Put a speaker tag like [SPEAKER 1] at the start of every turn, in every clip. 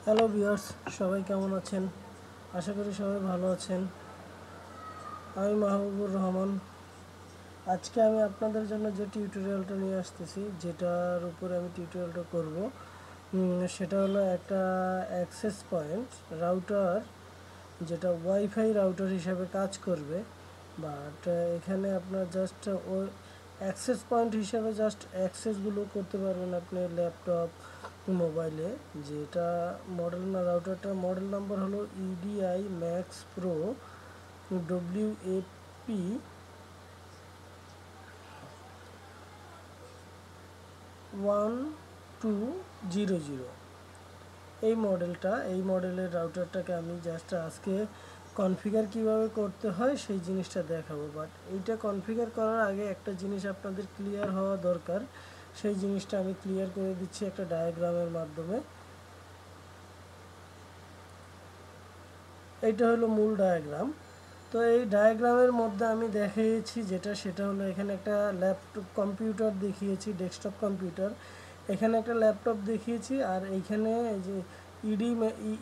[SPEAKER 1] Hello viewers, সবাই কেমন আছেন? আশা করি সবাই ভালো আছেন। আমি মাহবুবুর রহমান। আজকে আমি আপনাদের জন্য যে টিউটোরিয়ালটা নিয়ে আসতেছি, যেটার উপরে আমি টিউটোরিয়ালটা করব, সেটা হলো একটা অ্যাক্সেস পয়েন্ট রাউটার, যেটা ওয়াইফাই রাউটার হিসাবে কাজ করবে। বাট এখানে আপনার জাস্ট ও অ্যাক্সেস পয়েন্ট হিসাবে জাস্ট অ্যাক্সেসগুলো করতে পারবেন আপনি ল্যাপটপ, মোবাইলে। যেটা মডেল না, রাউটারটার মডেল নাম্বার হলো ইডিআই ম্যাক্স প্রো WAP 1200। এই মডেলের রাউটারটাকে আমি জাস্ট আজকে কনফিগার কিভাবে করতে হয় সেই জিনিসটা দেখাবো। বাট এইটা কনফিগার করার আগে একটা জিনিস আপনাদের ক্লিয়ার হওয়া দরকার, সেই জিনিসটা আমি ক্লিয়ার করে দিচ্ছি একটা ডায়াগ্রামের মাধ্যমে। এইটা হলো মূল ডায়াগ্রাম। তো এই ডায়াগ্রামের মধ্যে আমি দেখিয়েছি সেটা হলো এখানে একটা ল্যাপটপ কম্পিউটার দেখিয়েছি, ডেস্কটপ কম্পিউটার। এখানে একটা ল্যাপটপ দেখিয়েছি, আর এইখানে এই যে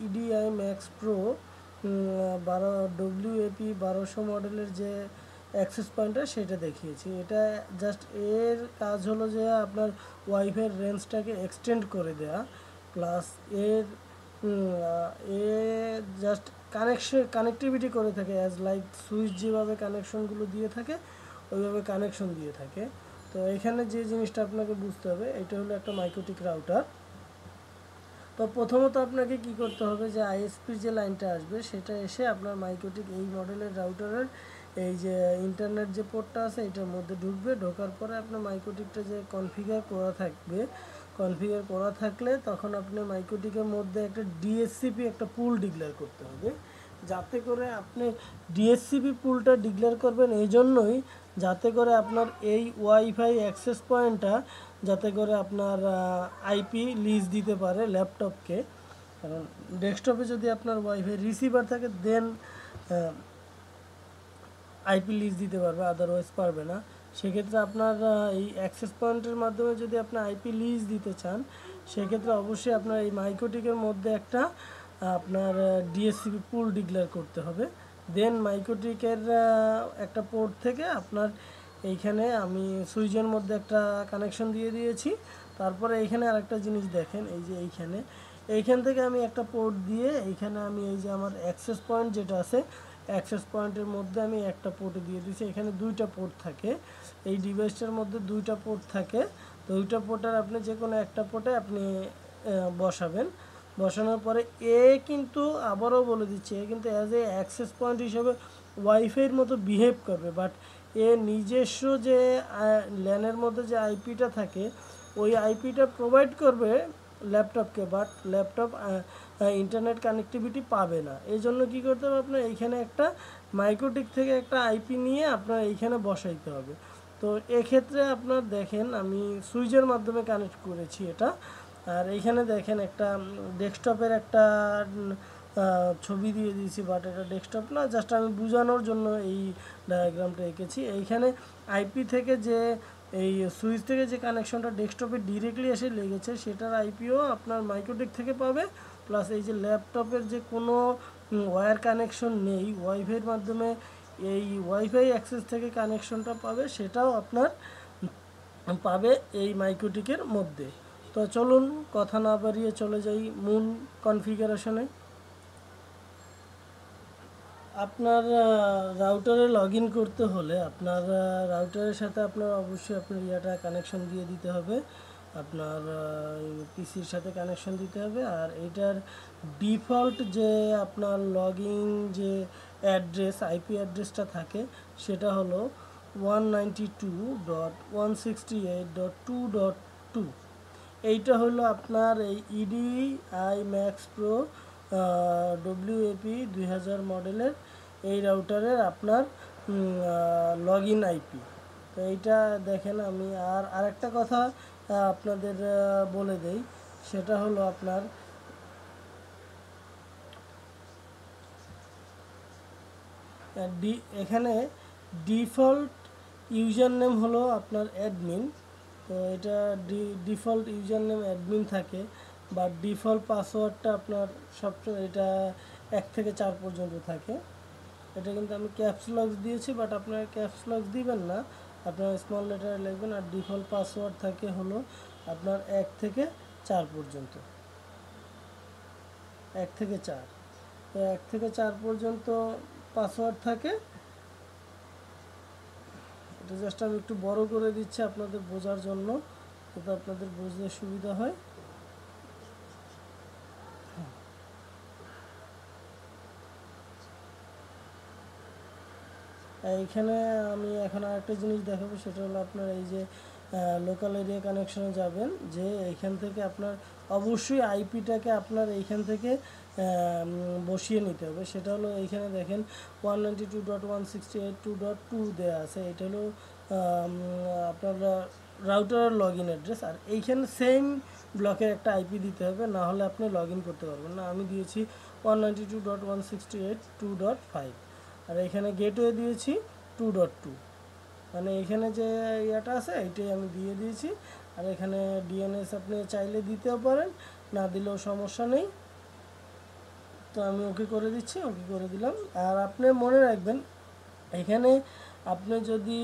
[SPEAKER 1] ইডিআই ম্যাক্স প্রো 1200 মডেলের যে অ্যাক্সেস পয়েন্টার সেটা দেখিয়েছি। এটা জাস্ট এর কাজ হলো যে আপনার ওয়াইফাইয়ের রেঞ্জটাকে এক্সটেন্ড করে দেয়া, প্লাস এর এ জাস্ট কানেক্টিভিটি করে থাকে, অ্যাজ লাইক সুইচ যেভাবে কানেকশনগুলো দিয়ে থাকে ওইভাবে কানেকশন দিয়ে থাকে। তো এখানে যে জিনিসটা আপনাকে বুঝতে হবে, এটা হলো একটা মাইক্রোটিক রাউটার। তো প্রথমত আপনাকে কি করতে হবে, যে আইএসপির যে লাইনটা আসবে সেটা এসে আপনার মাইক্রোটিক এই মডেলের রাউটারের এই যে ইন্টারনেট যে পোর্টটা আছে এটার মধ্যে ঢুকবে। ঢোকার পরে আপনার মাইক্রোটিকটা যে কনফিগার করা থাকলে তখন আপনি মাইক্রোটিকের মধ্যে একটা ডিএসসিপি একটা পুল ডিক্লেয়ার করতে হবে। যাতে করে আপনি ডিএসসিপি পুলটা ডিক্লেয়ার করবেন এই জন্যই, যাতে করে আপনার এই ওয়াইফাই অ্যাক্সেস পয়েন্টটা যাতে করে আপনার আইপি লিজ দিতে পারে ল্যাপটপকে। কারণ ডেস্কটপে যদি আপনার ওয়াইফাই রিসিভার থাকে দেন আইপি লিজ দিতে পারবে, আদারওয়াইজ পারবে না। সেক্ষেত্রে আপনার এই অ্যাক্সেস পয়েন্টের মাধ্যমে যদি আপনি আইপি লিজ দিতে চান, সেক্ষেত্রে অবশ্যই আপনার এই মাইক্রোটিকের মধ্যে একটা আপনার ডিএসসিপি পুল ডিক্লেয়ার করতে হবে। দেন মাইক্রোটিকের একটা পোর্ট থেকে আপনার এইখানে আমি সুইচের মধ্যে একটা কানেকশন দিয়ে দিয়েছি। তারপরে এইখানে আরেকটা জিনিস দেখেন, এই যে এইখান থেকে আমি একটা পোর্ট দিয়ে এইখানে আমি এই যে আমার অ্যাক্সেস পয়েন্ট যেটা আছে, অ্যাক্সেস পয়েন্টের মধ্যে আমি একটা পোর্ট দিয়ে দিয়েছি। এখানে দুইটা পোর্ট থাকে, এই ডিভাইসটার মধ্যে দুইটা পোর্ট থাকে। তো দুইটা পোর্টের আপনি যে কোনো একটা পোর্টে আপনি বসাবেন। বসানোর পরে কিন্তু আবারও বলে দিচ্ছি, কিন্তু অ্যাজ এ অ্যাক্সেস পয়েন্ট হিসেবে ওয়াইফাইয়ের মতো বিহেভ করবে। বাট নিজস্ব যে ল্যানের মধ্যে যে আইপিটা থাকে ওই আইপিটা প্রোভাইড করবে ল্যাপটপকে, বাট ল্যাপটপ ইন্টারনেট কানেক্টিভিটি পাবে না। এই জন্য কী করতে হবে, আপনার এইখানে একটা মাইক্রোটিক থেকে একটা আইপি নিয়ে আপনার এইখানে বসাইতে হবে। তো এক্ষেত্রে আপনার দেখেন আমি সুইচের মাধ্যমে কানেক্ট করেছি এটা। আর এইখানে দেখেন একটা ডেস্কটপের একটা ছবি দিয়ে দিয়েছি, বাট এটা ডেস্কটপ না, জাস্ট আমি বোঝানোর জন্য এই ডায়াগ্রামটা এঁকেছি। এইখানে আইপি থেকে যে এই সুইচ থেকে যে কানেকশনটা ডেস্কটপে ডিরেক্টলি এসে লেগেছে সেটার আইপিও আপনার মাইক্রোটেক থেকে পাবে। প্লাস এই যে ল্যাপটপের যে কোনো ওয়্যার কানেকশন নেই ওয়াইফাইয়ের মাধ্যমে, এই ওয়াইফাই অ্যাক্সেস থেকে কানেকশনটা পাবে, সেটাও আপনার পাবে এই মাইক্রোটিকের মধ্যে। তো চলুন কথা না বাড়িয়ে চলে যাই মূল কনফিগারেশনে। আপনার রাউটারে লগ ইন করতে হলে আপনার রাউটারের সাথে আপনার অবশ্যই আপনার ইয়াটা কানেকশন দিয়ে দিতে হবে, আপনার পিসির সাথে কানেকশন দিতে হবে। আর এটার ডিফল্ট যে আপনার লগ ইন যে অ্যাড্রেস, আইপি অ্যাড্রেসটা থাকে সেটা হলো 192.168.2.2। এইটা হলো আপনার এই ইডিআই ম্যাক্স প্রো WAP 2000 মডেলের এই রাউটারের আপনার লগ ইন আইপি। তো এইটা দেখেন আমি আরেকটা কথা আপনাদের বলে দেই, সেটা হলো আপনার এখানে ডিফল্ট ইউজার নেম হলো আপনার অ্যাডমিন। তো এটা ডিফল্ট ইউজার নেম অ্যাডমিন থাকে। বা ডিফল্ট পাসওয়ার্ডটা আপনার সবসময় এটা 1 থেকে 4 পর্যন্ত থাকে। এটা কিন্তু আমি ক্যাপস লক দিয়েছি, বাট আপনারা ক্যাপস লক দিবেন না, আপনারা স্মল লেটারে লিখবেন। আর ডিফল্ট পাসওয়ার্ড থাকে হলো আপনার 1 থেকে 4 পর্যন্ত, 1 থেকে 4। তো 1 থেকে 4 পর্যন্ত পাসওয়ার্ড থাকে। এটা জাস্ট আমি একটু বড় করে দিচ্ছি আপনাদের বোঝার জন্য, যাতে আপনাদের বুঝতে সুবিধা হয়। এইখানে আমি এখন আরেকটা জিনিস দেখাবো, সেটা হলো আপনার এই যে লোকাল এরিয়া কানেকশনে যাবেন, যে এইখান থেকে আপনার অবশ্যই আইপিটাকে আপনার এইখান থেকে বসিয়ে নিতে হবে। সেটা হলো এইখানে দেখেন 192.168.2.2 দেওয়া আছে, এটা হলো আপনার রাউটারের লগ ইন অ্যাড্রেস। আর এইখানে সেম ব্লকের একটা আইপি দিতে হবে, না হলে আপনি লগ ইন করতে পারবেন না। আমি দিয়েছি 192.168.2.5, আর এখানে গেটওয়ে দিয়েছি 2.2, মানে এখানে যে ইয়েটা আছে এইটাই আমি দিয়ে দিয়েছি। আর এখানে ডিএনএস আপনি চাইলে দিতেও পারেন, না দিলেও সমস্যা নেই। তো আমি ওকে করে দিচ্ছি, ওকে করে দিলাম। আর আপনি মনে রাখবেন, এখানে আপনি যদি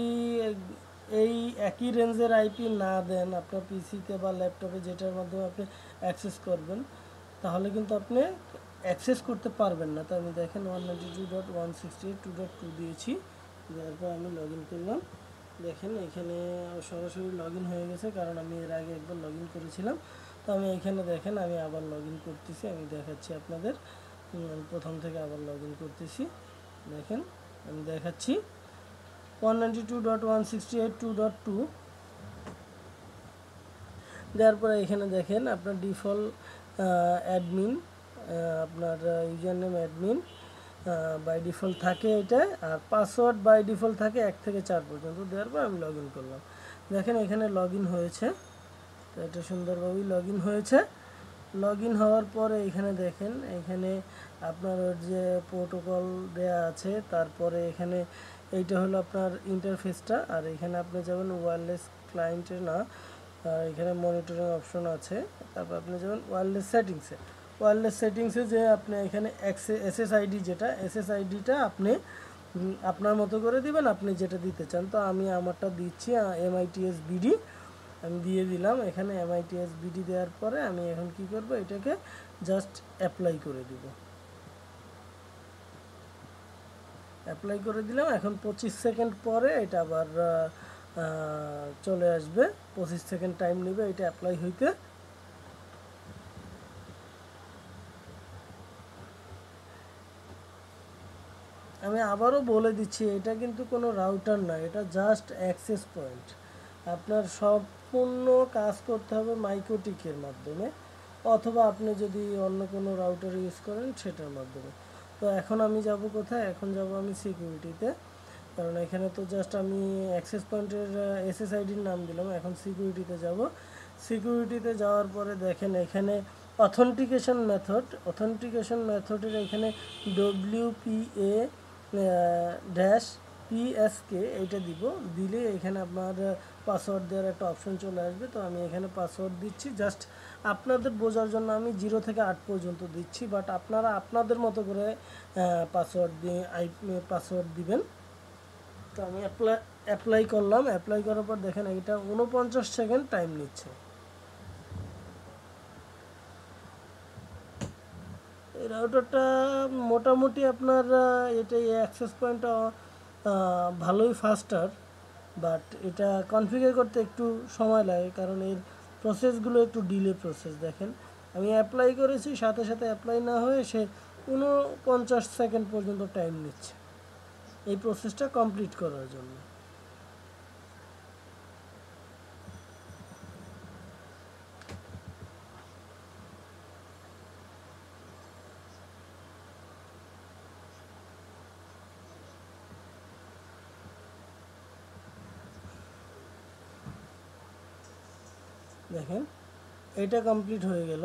[SPEAKER 1] এই একই রেঞ্জের আইপি না দেন আপনার পিসিতে বা ল্যাপটপে, যেটার মাধ্যমে আপনি অ্যাক্সেস করবেন, তাহলে কিন্তু আপনি অ্যাক্সেস করতে পারবেন না। তো আমি দেখেন 192.168.2.2 দিয়েছি, দেওয়ার পর আমি লগ ইন করলাম। দেখেন এখানে সরাসরি লগ ইন হয়ে গেছে, কারণ আমি এর আগে একবার লগ ইন করেছিলাম। তো আমি এখানে দেখেন আমি আবার লগ ইন করতেছি, আমি দেখাচ্ছি আপনাদের। প্রথম থেকে আবার লগ ইন করতেছি, দেখেন আমি দেখাচ্ছি 192.168.2.2 দেওয়ার পরে এখানে দেখেন আপনার ডিফল্ট অ্যাডমিন, আপনার user name admin by default থাকে এটা, আর পাসওয়ার্ড বাই ডিফল্ট থাকে 1 থেকে 4 পর্যন্ত। দেওয়ার পর আমি লগ ইন করলাম, দেখেন এখানে লগ ইন হয়েছে। তো এটা সুন্দরভাবেই লগ ইন হয়েছে। লগ ইন হওয়ার পরে এখানে দেখেন, এখানে আপনার যে প্রোটোকল দেয়া আছে, তারপরে এখানে এইটা হলো আপনার ইন্টারফেসটা। আর এখানে আপনি যাবেন ওয়্যারলেস ক্লায়েন্টে, না এখানে মনিটরিং অপশন আছে। তারপর আপনি যাবেন ওয়্যারলেস সেটিংসে। ওয়্যারলেস সেটিংসে যে আপনি এখানে এসএসআইডি, যেটা এসএসআইডিটা আপনি আপনার মতো করে দিবেন, আপনি যেটা দিতে চান। তো আমি আমারটা দিচ্ছি এমআইটিএস বিডি, আমি দিয়ে দিলাম। এখানে এমআইটিএস বিডি দেওয়ার পরে আমি এখন কি করব, এটাকে জাস্ট অ্যাপ্লাই করে দিব। অ্যাপ্লাই করে দিলাম। এখন 25 সেকেন্ড পরে এটা আবার চলে আসবে, 25 সেকেন্ড টাইম নেবে এটা অ্যাপ্লাই হইতে। আমি আবারও বলে দিচ্ছি, এটা কিন্তু কোনো রাউটার না, এটা জাস্ট অ্যাক্সেস পয়েন্ট। আপনার সম্পূর্ণ কাজ করতে হবে মাইক্রোটিকের মাধ্যমে, অথবা আপনি যদি অন্য কোনো রাউটার ইউজ করেন সেটার মাধ্যমে। তো এখন আমি যাব কোথায়, এখন যাব আমি সিকিউরিটিতে, কারণ এখানে তো জাস্ট আমি অ্যাক্সেস পয়েন্টের এসএসআইডির নাম দিলাম। এখন সিকিউরিটিতে যাব। সিকিউরিটিতে যাওয়ার পরে দেখেন এখানে অথেন্টিকেশন মেথডের এখানে WPA -PSK এইটা দিব। দিলে এখানে আপনার পাসওয়ার্ড দেওয়ার একটা অপশন চলে আসবে। তো আমি এখানে পাসওয়ার্ড দিচ্ছি, জাস্ট আপনাদের বোঝার জন্য আমি 0 থেকে 8 পর্যন্ত দিচ্ছি, বাট আপনারা আপনাদের মতো করে পাসওয়ার্ড দিবেন। তো আমি অ্যাপ্লাই করলাম। অ্যাপ্লাই করার পর দেখেন এটা 49 সেকেন্ড টাইম নিচ্ছে। এই রাউটারটা মোটামুটি আপনার এটা অ্যাক্সেস পয়েন্টটা ভালোই ফাস্টার, বাট এটা কনফিগার করতে একটু সময় লাগে, কারণ এর প্রসেসগুলো একটু ডিলে প্রসেস। দেখেন আমি অ্যাপ্লাই করেছি, সাথে সাথে অ্যাপ্লাই না হয়ে সে 49 সেকেন্ড পর্যন্ত টাইম নিচ্ছে এই প্রসেসটা কমপ্লিট করার জন্য। দেখেন এটা কমপ্লিট হয়ে গেল।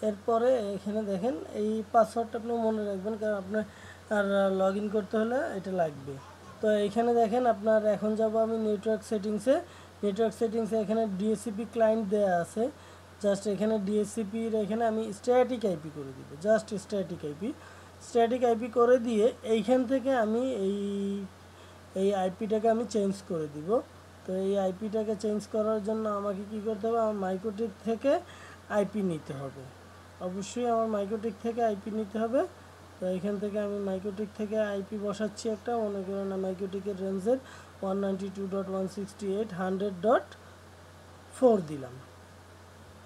[SPEAKER 1] এরপরে এখানে দেখেন এই পাসওয়ার্ডটা আপনি মনে রাখবেন, কারণ আপনার আর লগ ইন করতে হলে এটা লাগবে। তো তো এখানে দেখেন আপনার এখন যাব আমি নেটওয়ার্ক সেটিংসে এখানে ডিএসসিপি ক্লায়েন্ট দেয়া আছে। জাস্ট এখানে ডিএসসিপির এখানে আমি স্ট্যাটিক আইপি করে দিব, জাস্ট স্ট্যাটিক আইপি করে দিয়ে এইখান থেকে আমি এই আইপিটাকে আমি চেঞ্জ করে দিব। তো এই আইপিটাকে চেঞ্জ করার জন্য আমাকে কি করতে হবে, আমার মাইক্রোটিক থেকে আইপি নিতে হবে, অবশ্যই আমার মাইক্রোটিক থেকে আইপি নিতে হবে। তো এখান থেকে আমি মাইক্রোটিক থেকে আইপি বসাচ্ছি একটা, মনে করেন মাইক্রোটিকের রেঞ্জের 192.168.100.4 দিলাম,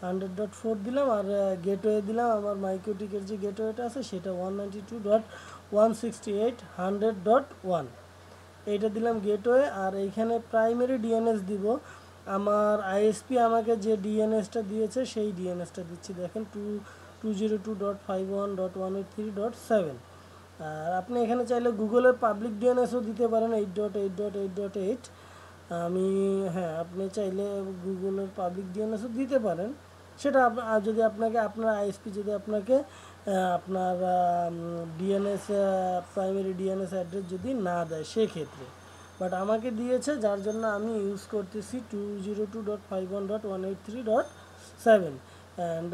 [SPEAKER 1] 100.4 দিলাম। আর গেটওয়ে দিলাম, আমার মাইক্রোটিকের যে গেটওয়েটা আছে সেটা 192.168.100.1 এইটা দিলাম গেটওয়ে। আর এইখানে প্রাইমারি ডিএনএস দিব, আমার আইএসপি আমাকে যে ডিএনএসটা দিয়েছে সেই ডিএনএসটা দিচ্ছি, দেখেন 202.51.183.7। আর আপনি এখানে চাইলে গুগলের পাবলিক ডিএনএসও দিতে পারেন 8.8.8.8। আমি আপনি চাইলে গুগলের পাবলিক ডিএনএসও দিতে পারেন, সেটা যদি আপনাকে আপনার আইএসপি যদি আপনাকে আপনার ডিএনএস প্রাইমারি ডিএনএস অ্যাড্রেস যদি না দেয় সেক্ষেত্রে, বাট আমাকে দিয়েছে যার জন্য আমি ইউজ করতেছি 202.51.183.7। অ্যান্ড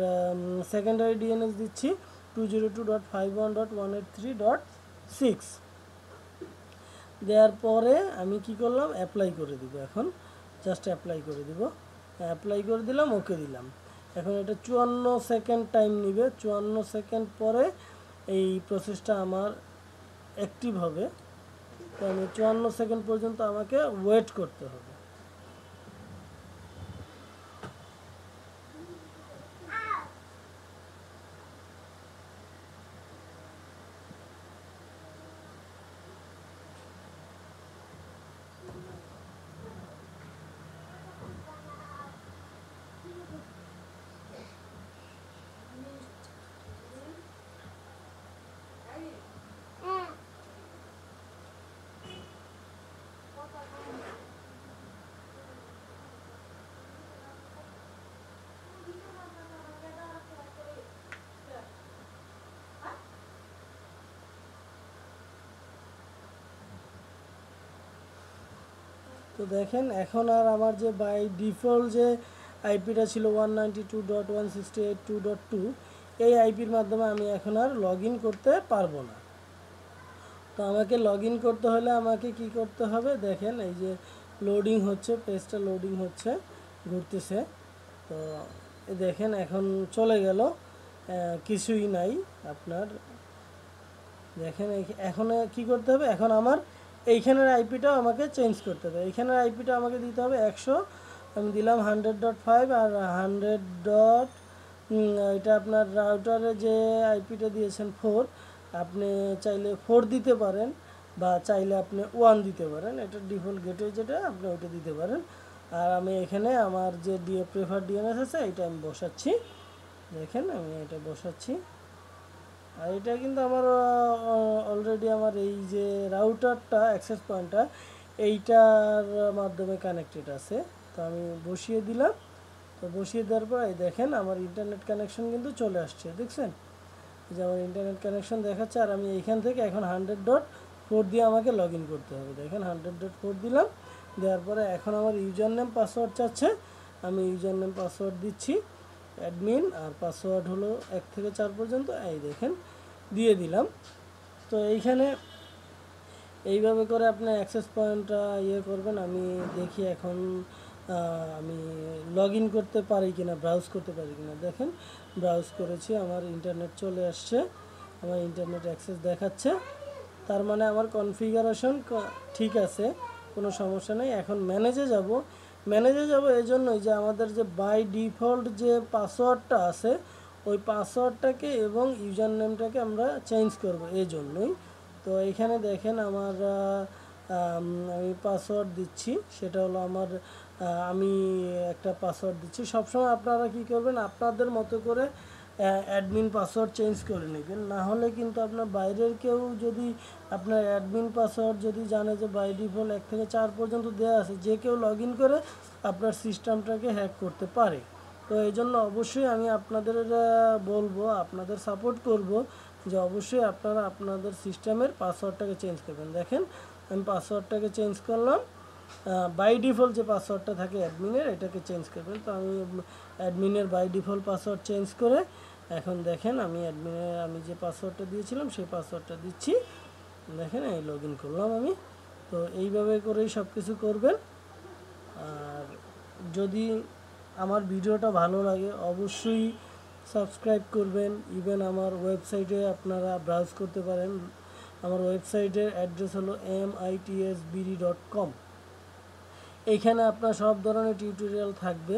[SPEAKER 1] সেকেন্ডারি ডিএনএস দিচ্ছি 202.51.183.6। দেওয়ার পরে আমি কি করলাম, অ্যাপ্লাই করে দিব। এখন জাস্ট অ্যাপ্লাই করে দিব, অ্যাপ্লাই করে দিলাম, ওকে দিলাম। এখন এটা 54 সেকেন্ড টাইম নেবে, 54 সেকেন্ড পরে এই প্রসেসটা আমার অ্যাক্টিভ হবে। তো আমি 54 সেকেন্ড পর্যন্ত আমাকে ওয়েট করতে হবে। তো দেখেন এখন আর আমার যে বাই ডিফল্ট যে আইপিটা ছিল 192.168.2.2, এই আইপির মাধ্যমে আমি এখন আর লগ ইন করতে পারবো না। তো আমাকে লগ ইন করতে হলে আমাকে কি করতে হবে, দেখেন এই যে লোডিং হচ্ছে, পেজটা লোডিং হচ্ছে, ঘুরতেছে। তো দেখেন এখন চলে গেল, কিছুই নাই আপনার। দেখেন এখন কি করতে হবে, এখন আমার এইখানের আইপিটাও আমাকে চেঞ্জ করতে হবে। এইখানের আইপিটা আমাকে দিতে হবে 100, আমি দিলাম 100.5 আর 100. এটা আপনার রাউটারে যে আইপিটা দিয়েছেন 4, আপনি চাইলে 4 দিতে পারেন বা চাইলে আপনি 1 দিতে পারেন, এটা ডিফল্ট গেটওয়ে যেটা আপনি ওইটা দিতে পারেন। আর আমি এখানে আমার যে প্রেফার ডিএনএস আছে এটা আমি বসাচ্ছি, দেখেন আমি এটা বসাচ্ছি। আর এটা কিন্তু আমার অলরেডি আমার এই যে রাউটারটা অ্যাক্সেস পয়েন্টটা এইটার মাধ্যমে কানেক্টেড আছে। তো আমি বসিয়ে দিলাম, তো বসিয়ে দেওয়ার পর এই দেখেন আমার ইন্টারনেট কানেকশন কিন্তু চলে আসছে, দেখছেন যে আমার ইন্টারনেট কানেকশন দেখাচ্ছে। আর আমি এইখান থেকে এখন 100.4 দিয়ে আমাকে লগ ইন করতে হবে, দেখেন 100.4 দিলাম। দেওয়ার পরে এখন আমার ইউজার নেম পাসওয়ার্ড চাচ্ছে, আমি ইউজার নেম পাসওয়ার্ড দিচ্ছি অ্যাডমিন, আর পাসওয়ার্ড হলো 1 থেকে 4 পর্যন্ত, এই দেখেন দিয়ে দিলাম। তো এইখানে এইভাবে করে আপনি অ্যাক্সেস পয়েন্টটা করবেন। আমি দেখি এখন আমি লগ ইন করতে পারি কিনা, ব্রাউজ করতে পারি কিনা। দেখেন ব্রাউজ করেছি, আমার ইন্টারনেট চলে আসছে, আমার ইন্টারনেট অ্যাক্সেস দেখাচ্ছে, তার মানে আমার কনফিগারেশন ঠিক আছে, কোনো সমস্যা নেই। এখন ম্যানেজে যাব এই জন্যই যে আমাদের যে বাই ডিফল্ট যে পাসওয়ার্ডটা আছে ওই পাসওয়ার্ডটাকে এবং ইউজার নেমটাকে আমরা চেঞ্জ করব এই জন্যই। তো এখানে দেখেন আমার আমি পাসওয়ার্ড দিচ্ছি, সেটা হলো আমার আমি একটা পাসওয়ার্ড দিচ্ছি। সবসময় আপনারা কি করবেন, আপনাদের মতো করে অ্যাডমিন পাসওয়ার্ড চেঞ্জ করে নেবেন, না হলে কিন্তু আপনার বাইরের কেউ যদি আপনার অ্যাডমিন পাসওয়ার্ড যদি জানে যে বাই ডিফল্ট 1 থেকে 4 পর্যন্ত দেওয়া আছে, যে কেউ লগ ইন করে আপনার সিস্টেমটাকে হ্যাক করতে পারে। তো এই জন্য অবশ্যই আমি আপনাদের বলবো, আপনাদের সাপোর্ট করব যে অবশ্যই আপনারা আপনাদের সিস্টেমের পাসওয়ার্ডটাকে চেঞ্জ করবেন। দেখেন আমি পাসওয়ার্ডটাকে চেঞ্জ করলাম। বাই ডিফল্ট যে পাসওয়ার্ডটা থাকে অ্যাডমিনের, এটাকে চেঞ্জ করবেন। তো আমি অ্যাডমিনের বাই ডিফল্ট পাসওয়ার্ড চেঞ্জ করে এখন দেখেন আমি যে পাসওয়ার্ডটা দিয়েছিলাম সেই পাসওয়ার্ডটা দিচ্ছি। দেখেন এই লগ ইন করলাম আমি। তো এইভাবে করেই সব কিছু করবেন। আর যদি আমার ভিডিওটা ভালো লাগে অবশ্যই সাবস্ক্রাইব করবেন। ইভেন আমার ওয়েবসাইটে আপনারা ব্রাউজ করতে পারেন। আমার ওয়েবসাইটের অ্যাড্রেস হলো mitsbd.com। এইখানে আপনার সব ধরনের টিউটোরিয়াল থাকবে।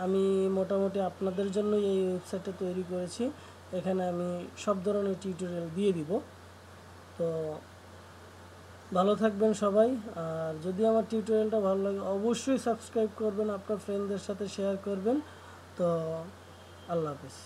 [SPEAKER 1] আমি মোটামুটি আপনাদের জন্য এই ওয়েবসাইটটা তৈরি করেছি। এখানে আমি সব ধরনের টিউটোরিয়াল দিয়ে দিব। তো ভালো থাকবেন সবাই। আর যদি আমার টিউটোরিয়ালটা ভালো লাগে অবশ্যই সাবস্ক্রাইব করবেন, আপনার ফ্রেন্ডদের সাথে শেয়ার করবেন। তো আল্লাহ হাফেজ।